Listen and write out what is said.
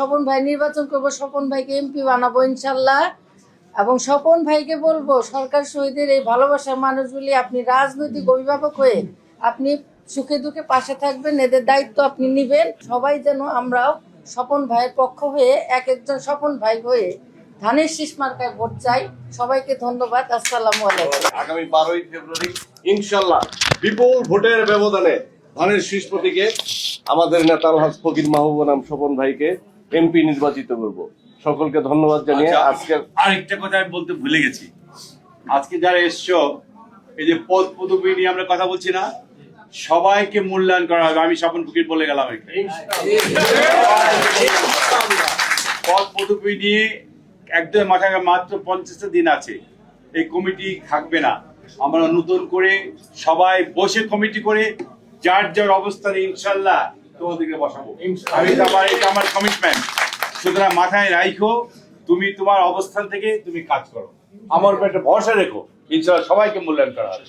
স্বপন ভাই নির্বাচন করব, স্বপন ভাইকে এমপি বানাবো ইনশাল্লাহ। এবং স্বপন ভাইকে বলবো, সরকার শহীদের এই ভালোবাসার মানুষগুলি, আপনি রাজনৈতিক অভিভাবক হয়ে আপনি সুখে দুঃখে পাশে থাকবেন, এদের দায়িত্ব আপনি নিবেন। সবাই যেন আমরাও স্বপন ভাইয়ের পক্ষ হয়ে একজন স্বপন ভাই হয়ে ধানের শীষ মার্কায় ভোট চাই। সবাইকে ধন্যবাদ। আসসালামু আলাইকুম। আগামী 12ই ফেব্রুয়ারি ইনশাল্লাহ বিপুল ভোটের ব্যবধানে ধানের শীষ প্রতীকে আমাদের নেতা আলহাজ ফকির মাহবুব নাম স্বপন ভাইকে এমপি নির্বাচিত করব। সকলকে ধন্যবাদ জানিয়ে আজকে আরেকটা কথা আমি বলতে ভুলে গেছি। আজকে যারা এসছো, এই যে পদ পদবি নিয়ে আমরা কথা বলছি না, সবাইকে মূল্যায়ন করা হবে। আমি স্বপন ফকির বলে গেলাম, পদ পদবি নিয়ে একদম মাথায় মাত্র 50টা দিন আছে, এই কমিটি থাকবে না। আমরা নতুন করে সবাই বসে কমিটি করে যার যার অবস্থানে ইনশাল্লাহ তোমাদেরকে বসাবো। এটা আমার কমিটমেন্ট। সুতরাং মাথায় রাখো, তুমি তোমার অবস্থান থেকে তুমি কাজ করো, আমার উপর একটা ভরসা রেখো, ইনশাল্লাহ সবাইকে মূল্যায়ন করা হবে।